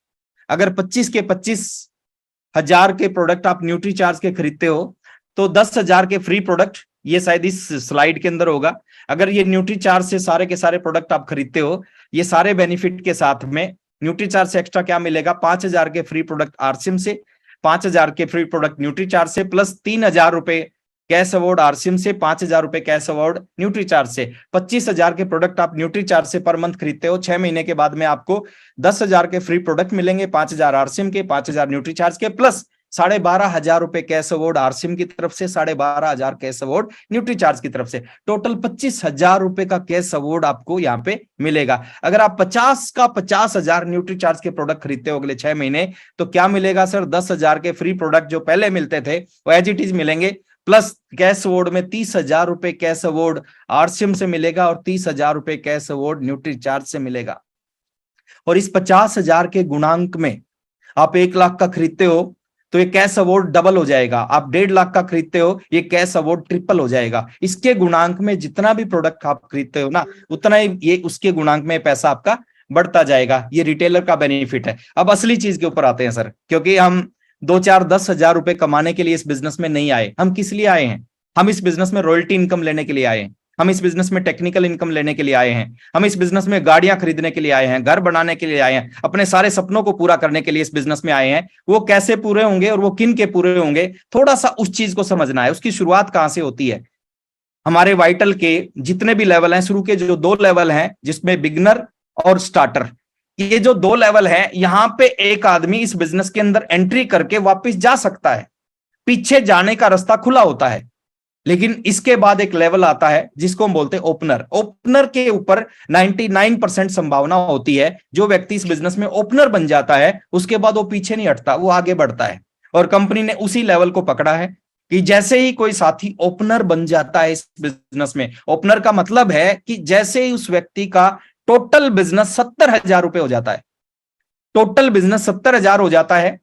अगर 25 के 25,000 के प्रोडक्ट आप न्यूट्रीचार्ज के खरीदते हो तो 10,000 के फ्री प्रोडक्ट, ये शायद इस स्लाइड के अंदर होगा। अगर ये न्यूट्रीचार्ज से सारे के सारे प्रोडक्ट आप खरीदते हो, ये सारे बेनिफिट के साथ में न्यूट्रीचार्ज से एक्स्ट्रा क्या मिलेगा? 5,000 के फ्री प्रोडक्ट आरसीएम से, 5,000 के फ्री प्रोडक्ट न्यूट्रीचार्ज से, प्लस ₹3,000 कैश अवार्ड आरसीएम से, ₹5,000 कैश अवार्ड न्यूट्रीचार्ज से। 25,000 के प्रोडक्ट आप न्यूट्रीचार्ज से पर मंथ खरीदते हो, 6 महीने के बाद में आपको 10,000 के फ्री प्रोडक्ट मिलेंगे, 5,000 आरसीएम के, 5,000 न्यूट्रीचार्ज के, प्लस ₹12,500 कैश अवार्ड आरसीएम की तरफ से, 12,500 कैश अवार्ड न्यूट्रीचार्ज की तरफ से। टोटल ₹25,000 का कैश अवार्ड आपको यहाँ पे मिलेगा। अगर आप 50 का 50,000 न्यूट्रीचार्ज के प्रोडक्ट खरीदते हो अगले 6 महीने, तो क्या मिलेगा सर? 10,000 के फ्री प्रोडक्ट जो पहले मिलते थे वो एज इट इज मिलेंगे, प्लस कैश अवार्ड में ₹30,000 कैश अवार्ड आरसीएम से मिलेगा और ₹30,000 कैश अवार्ड न्यूट्रीचार्ज से मिलेगा। और इस 50,000 के गुणांक में आप 1 लाख का खरीदते हो तो ये कैश अवार्ड डबल हो जाएगा। आप 1.5 लाख का खरीदते हो, ये कैश अवार्ड ट्रिपल हो जाएगा। इसके गुणांक में जितना भी प्रोडक्ट आप खरीदते हो ना, उतना ही ये उसके गुणांक में पैसा आपका बढ़ता जाएगा। ये रिटेलर का बेनिफिट है। अब असली चीज के ऊपर आते हैं सर, क्योंकि हम 2, 4, 10,000 रुपए कमाने के लिए इस बिजनेस में नहीं आए। हम किस लिए आए हैं? हम इस बिजनेस में रॉयल्टी इनकम लेने के लिए आए हैं। हम इस बिजनेस में टेक्निकल इनकम लेने के लिए आए हैं। हम इस बिजनेस में गाड़ियां खरीदने के लिए आए हैं, घर बनाने के लिए आए हैं, अपने सारे सपनों को पूरा करने के लिए इस बिजनेस में आए हैं। वो कैसे पूरे होंगे और वो किन के पूरे होंगे, थोड़ा सा उस चीज को समझना है। उसकी शुरुआत कहां से होती है? हमारे वाइटल के जितने भी लेवल हैं, शुरू के जो 2 लेवल हैं, जिसमें बिगनर और स्टार्टर, ये जो 2 लेवल हैं, यहां पे एक आदमी इस बिजनेस के अंदर एंट्री करके वापस जा सकता है, पीछे जाने का रास्ता खुला होता है। लेकिन इसके बाद एक लेवल आता है जिसको हम बोलते हैं ओपनर। ओपनर के ऊपर 99% संभावना होती है, जो व्यक्ति इस बिजनेस में ओपनर बन जाता है उसके बाद वो पीछे नहीं हटता, वो आगे बढ़ता है। और कंपनी ने उसी लेवल को पकड़ा है कि जैसे ही कोई साथी ओपनर बन जाता है इस बिजनेस में, ओपनर का मतलब है कि जैसे ही उस व्यक्ति का टोटल बिजनेस 70,000 रुपए हो जाता है, टोटल बिजनेस 70,000 हो जाता है,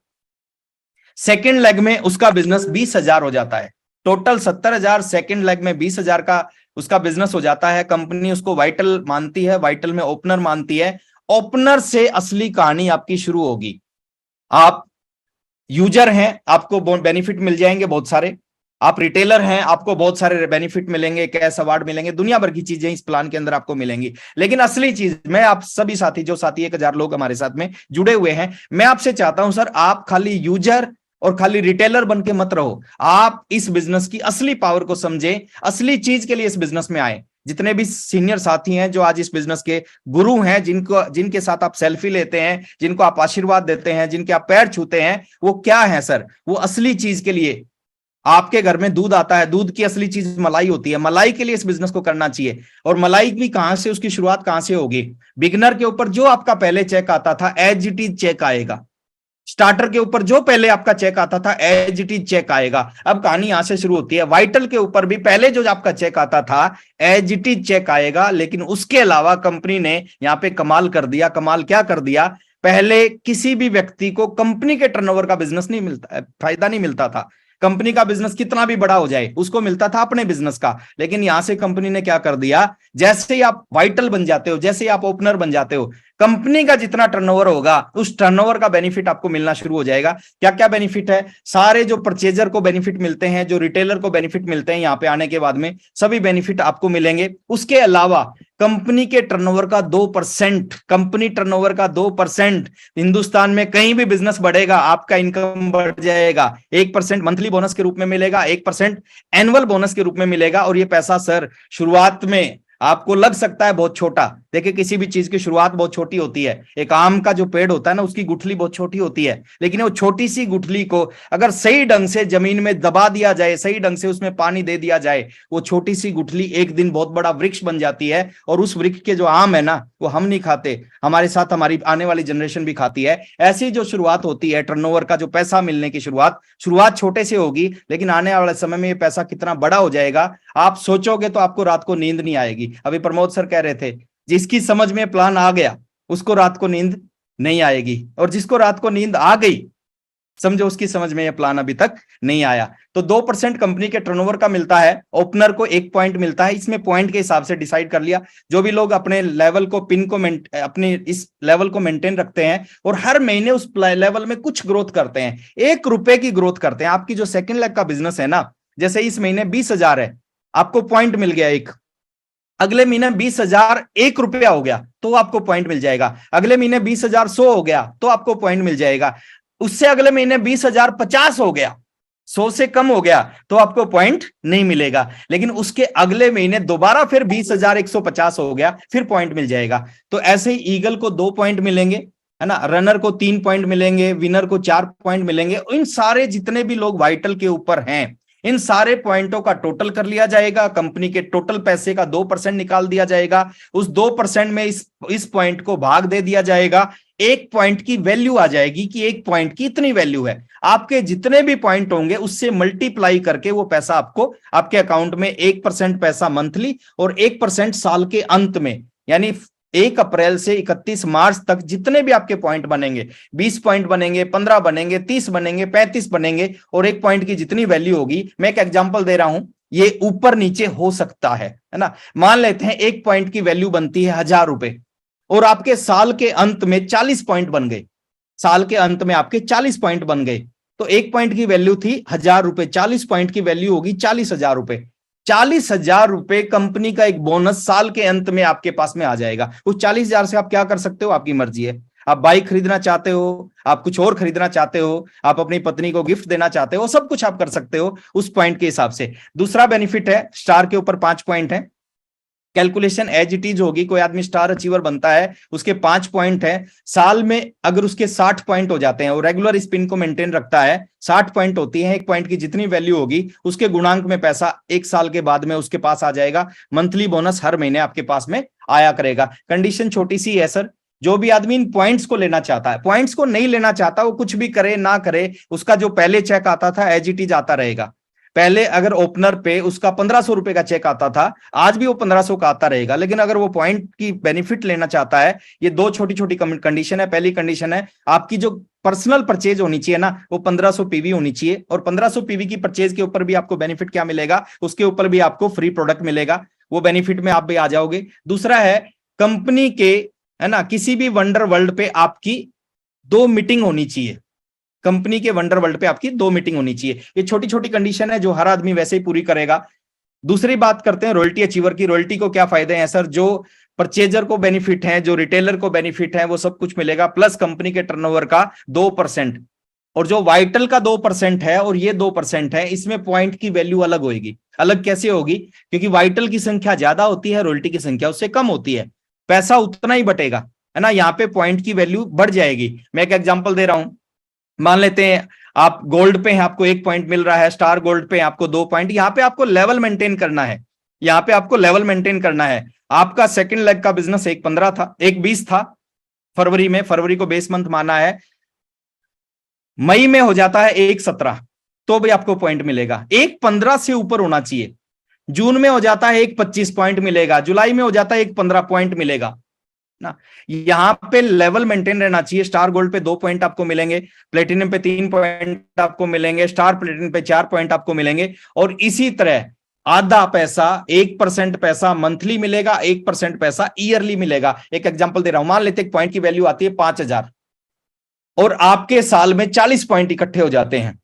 सेकेंड लेग में उसका बिजनेस 20,000 हो जाता है। टोटल 70,000, सेकेंड लेग में 20,000 का उसका बिजनेस हो जाता है। कंपनी उसको वाइटल मानती है, वाइटल में ओपनर मानती है। ओपनर से असली कहानी आपकी शुरू होगी। आप यूजर हैं, आपको बेनिफिट मिल जाएंगे बहुत सारे। आप रिटेलर हैं, आपको बहुत सारे बेनिफिट मिलेंगे, कैश अवार्ड मिलेंगे, दुनिया भर की चीजें इस प्लान के अंदर आपको मिलेंगी। लेकिन असली चीज, मैं आप सभी साथी, जो साथी 1,000 लोग हमारे साथ में जुड़े हुए हैं, मैं आपसे चाहता हूं सर, आप खाली यूजर और खाली रिटेलर बन के मत रहो। आप इस बिजनेस की असली पावर को समझें, असली चीज के लिए इस बिजनेस में आए। जितने भी सीनियर साथी हैं जो आज इस बिजनेस के गुरु हैं, जिनके साथ आप सेल्फी लेते हैं, जिनको आप आशीर्वाद देते हैं, जिनके आप पैर छूते हैं, वो क्या है सर? वो असली चीज के लिए। आपके घर में दूध आता है, दूध की असली चीज मलाई होती है। मलाई के लिए इस बिजनेस को करना चाहिए। और मलाई भी कहां से, उसकी शुरुआत कहां से होगी? बिगनर के ऊपर जो आपका पहले चेक आता था, एज इट इज चेक आएगा। स्टार्टर के ऊपर जो पहले आपका चेक आता था, एज इट इज चेक आएगा। अब कहानी यहां से शुरू होती है। वाइटल के ऊपर भी पहले जो आपका चेक आता था, एज इट इज चेक आएगा। लेकिन उसके अलावा कंपनी ने यहां पे कमाल कर दिया। कमाल क्या कर दिया? पहले किसी भी व्यक्ति को कंपनी के टर्नओवर का बिजनेस नहीं मिलता, फायदा नहीं मिलता था। कंपनी का बिजनेस कितना भी बड़ा हो जाए, उसको मिलता था अपने बिजनेस का। लेकिन यहां से कंपनी ने क्या कर दिया? जैसे ही आप वाइटल बन जाते हो, जैसे ही आप ओपनर बन जाते हो, कंपनी का जितना टर्नओवर होगा, उस टर्नओवर का बेनिफिट आपको मिलना शुरू हो जाएगा। क्या क्या बेनिफिट है? सारे जो परचेजर को बेनिफिट मिलते हैं, जो रिटेलर को बेनिफिट मिलते हैं, यहां पे आने के बाद में सभी बेनिफिट आपको मिलेंगे। उसके अलावा कंपनी के टर्नओवर का 2%, कंपनी टर्नओवर का 2%, हिंदुस्तान में कहीं भी बिजनेस बढ़ेगा, आपका इनकम बढ़ जाएगा। 1% मंथली बोनस के रूप में मिलेगा, 1% एनुअल बोनस के रूप में मिलेगा। और ये पैसा सर शुरुआत में आपको लग सकता है बहुत छोटा। देखिए, किसी भी चीज की शुरुआत बहुत छोटी होती है। एक आम का जो पेड़ होता है ना, उसकी गुठली बहुत छोटी होती है। लेकिन वो छोटी सी गुठली को अगर सही ढंग से जमीन में दबा दिया जाए, सही ढंग से उसमें पानी दे दिया जाए, वो छोटी सी गुठली एक दिन बहुत बड़ा वृक्ष बन जाती है। और उस वृक्ष के जो आम है ना, वो हम नहीं खाते, हमारे साथ हमारी आने वाली जनरेशन भी खाती है। ऐसी जो शुरुआत होती है टर्नओवर का, जो पैसा मिलने की शुरुआत छोटे से होगी, लेकिन आने वाले समय में ये पैसा कितना बड़ा हो जाएगा, आप सोचोगे तो आपको रात को नींद नहीं आएगी। अभी प्रमोद सर कह रहे थे, जिसकी समझ में प्लान आ गया उसको रात को नींद नहीं आएगी, और जिसको रात को नींद आ गई समझो उसकी समझ में यह प्लान अभी तक नहीं आया। तो 2% कंपनी के टर्नओवर का मिलता है, ओपनर को 1 पॉइंट मिलता है। इसमें पॉइंट के हिसाब से डिसाइड कर लिया। जो भी लोग अपने लेवल को अपने इस लेवल को मेंटेन रखते हैं और हर महीने उस लेवल में कुछ ग्रोथ करते हैं, 1 रुपए की ग्रोथ करते हैं। आपकी जो सेकंड लेग का बिजनेस है ना, जैसे इस महीने 20,000 है, आपको पॉइंट मिल गया एक, अगले महीने 20,000 1 रुपया हो गया तो आपको पॉइंट मिल जाएगा। अगले महीने 20,000 100 हो गया तो आपको पॉइंट मिल जाएगा। उससे अगले महीने 20,000 50 हो गया, 100 से कम हो गया तो आपको पॉइंट नहीं मिलेगा। लेकिन उसके अगले महीने दोबारा फिर 20,000 150 हो गया, फिर पॉइंट मिल जाएगा। तो ऐसे ही ईगल को 2 पॉइंट मिलेंगे, है ना, रनर को 3 पॉइंट मिलेंगे, विनर को 4 पॉइंट मिलेंगे। इन सारे जितने भी लोग वाइटल के ऊपर हैं, इन सारे पॉइंटों का टोटल कर लिया जाएगा, कंपनी के टोटल पैसे का 2% निकाल दिया जाएगा। उस 2% में इस पॉइंट को भाग दे दिया जाएगा। 1 पॉइंट की वैल्यू आ जाएगी कि 1 पॉइंट की इतनी वैल्यू है। आपके जितने भी पॉइंट होंगे उससे मल्टीप्लाई करके वो पैसा आपको आपके अकाउंट में 1% पैसा मंथली और 1% साल के अंत में, यानी 1 अप्रैल से 31 मार्च तक जितने भी आपके पॉइंट बनेंगे, 20 पॉइंट बनेंगे, 15 बनेंगे, 30 बनेंगे, 35 बनेंगे, और 1 पॉइंट की जितनी वैल्यू होगी, मैं एक एग्जांपल दे रहा हूं, ये ऊपर नीचे हो सकता है ना। मान लेते हैं 1 पॉइंट की वैल्यू बनती है 1,000 रुपए और आपके साल के अंत में 40 पॉइंट बन गए, साल के अंत में आपके 40 पॉइंट बन गए। तो 1 पॉइंट की वैल्यू थी 1,000 रुपए, 40 पॉइंट की वैल्यू होगी 40,000 रुपए। 40,000 रुपए कंपनी का एक बोनस साल के अंत में आपके पास में आ जाएगा। उस 40,000 से आप क्या कर सकते हो, आपकी मर्जी है। आप बाइक खरीदना चाहते हो, आप कुछ और खरीदना चाहते हो, आप अपनी पत्नी को गिफ्ट देना चाहते हो, सब कुछ आप कर सकते हो उस पॉइंट के हिसाब से। दूसरा बेनिफिट है, स्टार के ऊपर 5 पॉइंट है, कैलकुलेशन एज इट इज होगी। कोई आदमी स्टार अचीवर बनता है, उसके 5 पॉइंट है, साल में अगर उसके 60 पॉइंट हो जाते हैं और रेगुलर स्पिन को मेंटेन रखता है, 60 पॉइंट होती है, 1 पॉइंट की जितनी वैल्यू होगी उसके गुणांक में पैसा 1 साल के बाद में उसके पास आ जाएगा। मंथली बोनस हर महीने आपके पास में आया करेगा। कंडीशन छोटी सी है सर, जो भी आदमी इन पॉइंट्स को लेना चाहता है, पॉइंट्स को नहीं लेना चाहता, वो कुछ भी करे ना करे, उसका जो पहले चेक आता था एज इट इज आता रहेगा। पहले अगर ओपनर पे उसका 1,500 रुपए का चेक आता था, आज भी वो 1,500 का आता रहेगा। लेकिन अगर वो पॉइंट की बेनिफिट लेना चाहता है, ये 2 छोटी छोटी कंडीशन है। पहली कंडीशन है, आपकी जो पर्सनल परचेज होनी चाहिए ना, वो 1500 पीवी होनी चाहिए, और 1500 पीवी की परचेज के ऊपर भी आपको बेनिफिट क्या मिलेगा, उसके ऊपर भी आपको फ्री प्रोडक्ट मिलेगा, वो बेनिफिट में आप भी आ जाओगे। दूसरा है, कंपनी के, है ना, किसी भी वंडर वर्ल्ड पे आपकी 2 मीटिंग होनी चाहिए, कंपनी के वंडर वर्ल्ड पे आपकी 2 मीटिंग होनी चाहिए। ये छोटी छोटी कंडीशन है जो हर आदमी वैसे ही पूरी करेगा। दूसरी बात करते हैं रॉयल्टी अचीवर की। रॉयल्टी को क्या फायदे हैं सर, जो परचेजर को बेनिफिट है, जो रिटेलर को बेनिफिट है, वो सब कुछ मिलेगा, प्लस कंपनी के टर्नओवर का 2%, और जो वाइटल का 2% है और ये 2% है, इसमें पॉइंट की वैल्यू अलग होगी। अलग कैसे होगी, क्योंकि वाइटल की संख्या ज्यादा होती है, रॉयल्टी की संख्या उससे कम होती है, पैसा उतना ही बटेगा, है ना। यहाँ पे पॉइंट की वैल्यू बढ़ जाएगी। मैं एक एग्जांपल दे रहा हूं, मान लेते हैं आप गोल्ड पे हैं, आपको 1 पॉइंट मिल रहा है, स्टार गोल्ड पे आपको 2 पॉइंट। यहाँ पे आपको लेवल मेंटेन करना है, यहाँ पे आपको लेवल मेंटेन करना है। आपका सेकंड लेग का बिजनेस 1.15 था, 1.20 था फरवरी में, फरवरी को बेस मंथ माना है, मई में हो जाता है 1.17, तो भी आपको पॉइंट मिलेगा। 1.15 से ऊपर होना चाहिए। जून में हो जाता है 1.25 पॉइंट मिलेगा, जुलाई में हो जाता है 1.15 पॉइंट मिलेगा ना। यहां पे लेवल मेंटेन रहना चाहिए। स्टार गोल्ड पे 2 पॉइंट आपको मिलेंगे, प्लेटिनम पे 3 पॉइंट आपको मिलेंगे, स्टार प्लेटिनम पे 4 पॉइंट आपको मिलेंगे, और इसी तरह आधा पैसा, 1% पैसा मंथली मिलेगा, 1% पैसा ईयरली मिलेगा। एक एग्जांपल दे रहा हूं, मान लेते हैं पॉइंट की वैल्यू आती है 5,000 और आपके साल में 40 पॉइंट इकट्ठे हो जाते हैं,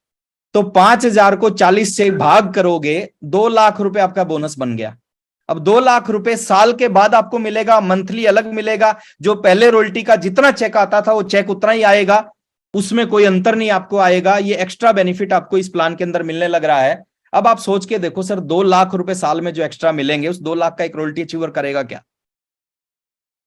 तो 5,000 को 40 से भाग करोगे, 2 लाख रुपए आपका बोनस बन गया। अब 2 लाख रुपए साल के बाद आपको मिलेगा, मंथली अलग मिलेगा। जो पहले रॉयल्टी का जितना चेक आता था वो चेक उतना ही आएगा, उसमें कोई अंतर नहीं आपको आएगा। ये एक्स्ट्रा बेनिफिट आपको इस प्लान के अंदर मिलने लग रहा है। अब आप सोच के देखो सर, 2 लाख रुपए साल में जो एक्स्ट्रा मिलेंगे, उस 2 लाख का एक रॉयल्टी अचीवर करेगा क्या?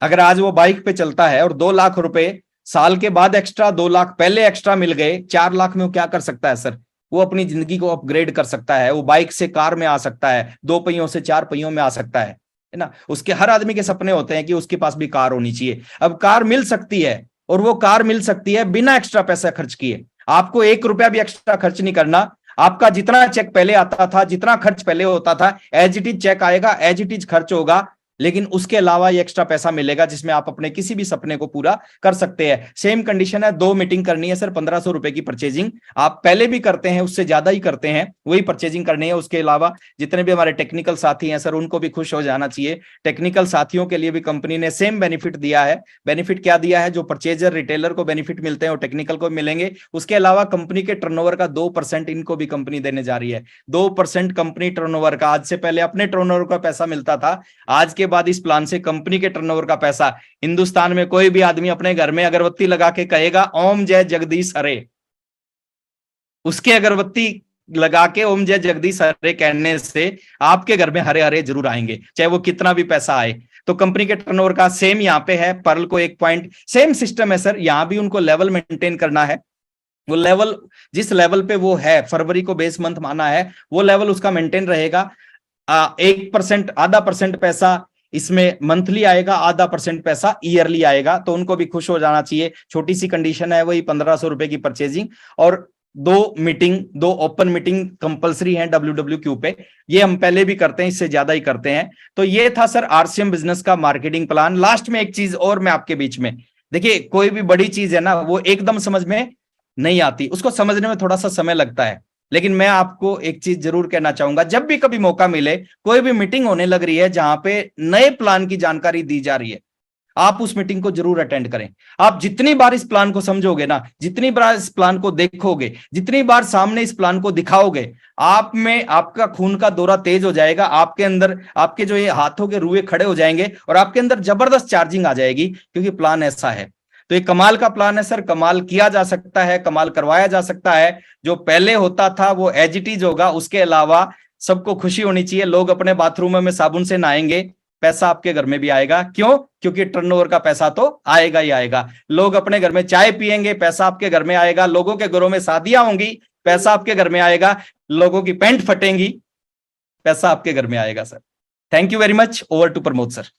अगर आज वो बाइक पे चलता है और 2 लाख रुपए साल के बाद एक्स्ट्रा, 2 लाख पहले एक्स्ट्रा मिल गए, 4 लाख में वो क्या कर सकता है सर? वो अपनी जिंदगी को अपग्रेड कर सकता है, वो बाइक से कार में आ सकता है, 2 पहियों से 4 पहियों में आ सकता है ना। उसके हर आदमी के सपने होते हैं कि उसके पास भी कार होनी चाहिए। अब कार मिल सकती है, और वो कार मिल सकती है बिना एक्स्ट्रा पैसा खर्च किए। आपको 1 रुपया भी एक्स्ट्रा खर्च नहीं करना। आपका जितना चेक पहले आता था, जितना खर्च पहले होता था, एज इट इज चेक आएगा, एज इट इज खर्च होगा। लेकिन उसके अलावा ये एक्स्ट्रा पैसा मिलेगा जिसमें आप अपने किसी भी सपने को पूरा कर सकते हैं। सेम कंडीशन है, 2 मीटिंग करनी है सर, 1500 रुपए की परचेजिंग आप पहले भी करते हैं, उससे ज्यादा ही करते हैं, वही परचेजिंग करनी है। उसके अलावा जितने भी हमारे टेक्निकल साथी हैं सर, उनको भी खुश हो जाना चाहिए। टेक्निकल साथियों के लिए भी कंपनी ने सेम बेनिफिट दिया है। बेनिफिट क्या दिया है? जो परचेजर रिटेलर को बेनिफिट मिलते हैं वो टेक्निकल को मिलेंगे। उसके अलावा कंपनी के टर्नओवर का 2% इनको भी कंपनी देने जा रही है। 2% कंपनी टर्नओवर का, आज से पहले अपने टर्नओवर का पैसा मिलता था, आज के बाद इस प्लान से कंपनी के टर्नओवर का पैसा, हिंदुस्तान में कोई भी आदमी अपने घर में अगरबत्ती लगा के कहेगा ओम जय जगदीश हरे, उसके अगरबत्ती लगा के ओम जय जगदीश हरे कहने से आपके घर में हरे हरे जरूर आएंगे, चाहे वो कितना भी पैसा आए। तो कंपनी के टर्नओवर का सेम यहाँ पे है। पर्ल को 1 पॉइंट, सेम सिस्टम है सर, यहां भी उनको लेवल मेंटेन करना है। वो लेवल जिस लेवल पे वो है, फरवरी को बेस मंथ माना है, वो लेवल उसका मेंटेन रहेगा। 1%, आधा % पैसा इसमें मंथली आएगा, आधा % पैसा ईयरली आएगा, तो उनको भी खुश हो जाना चाहिए। छोटी सी कंडीशन है, वही 1500 रुपए की परचेजिंग और 2 ओपन मीटिंग कंपलसरी है WWQ पे। ये हम पहले भी करते हैं, इससे ज्यादा ही करते हैं। तो ये था सर RCM बिजनेस का मार्केटिंग प्लान। लास्ट में एक चीज और मैं आपके बीच में, देखिए कोई भी बड़ी चीज है ना, वो एकदम समझ में नहीं आती, उसको समझने में थोड़ा सा समय लगता है। लेकिन मैं आपको एक चीज जरूर कहना चाहूंगा, जब भी कभी मौका मिले, कोई भी मीटिंग होने लग रही है जहां पे नए प्लान की जानकारी दी जा रही है, आप उस मीटिंग को जरूर अटेंड करें। आप जितनी बार इस प्लान को समझोगे ना, जितनी बार इस प्लान को देखोगे, जितनी बार सामने इस प्लान को दिखाओगे, आप में आपका खून का दौरा तेज हो जाएगा, आपके अंदर आपके जो ये हाथों के रुए खड़े हो जाएंगे और आपके अंदर जबरदस्त चार्जिंग आ जाएगी, क्योंकि प्लान ऐसा है। तो ये कमाल का प्लान है सर, कमाल किया जा सकता है, कमाल करवाया जा सकता है। जो पहले होता था वो एज इट इज होगा। उसके अलावा सबको खुशी होनी चाहिए, लोग अपने बाथरूम में साबुन से नहाएंगे, पैसा आपके घर में भी आएगा। क्यों? क्योंकि टर्नओवर का पैसा तो आएगा ही आएगा। लोग अपने घर में चाय पिएंगे, पैसा आपके घर में आएगा। लोगों के घरों में शादियां होंगी, पैसा आपके घर में आएगा। लोगों की पैंट फटेंगी, पैसा आपके घर में आएगा sir. Thank you very much. Over to Pramod sir.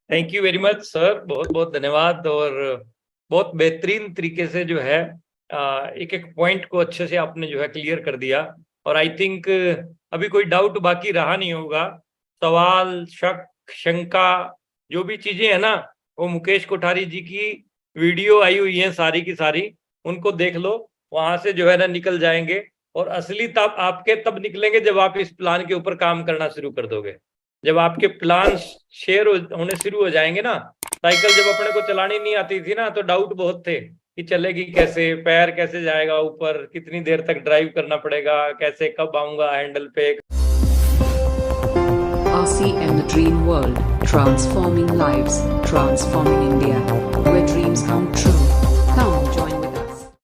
Thank you very much sir, बहुत बहुत धन्यवाद। और बहुत बेहतरीन तरीके से जो है एक एक पॉइंट को अच्छे से आपने जो है क्लियर कर दिया। और आई थिंक अभी कोई डाउट बाकी रहा नहीं होगा। सवाल, शक, शंका, जो भी चीजें है ना, वो मुकेश कोठारी जी की वीडियो आई हुई है सारी की सारी, उनको देख लो, वहां से जो है ना निकल जाएंगे। और असली तब आपके तब निकलेंगे जब आप इस प्लान के ऊपर काम करना शुरू कर दोगे। जब आपके प्लान शेयर होने शुरू हो जाएंगे ना, साइकिल जब अपने को चलानी नहीं आती थी ना, तो डाउट बहुत थे कि चलेगी कैसे, पैर कैसे जाएगा ऊपर, कितनी देर तक ड्राइव करना पड़ेगा, कैसे, कब आऊंगा हैंडल पे। RCM, the dream world, transforming lives, transforming India, where dreams come true.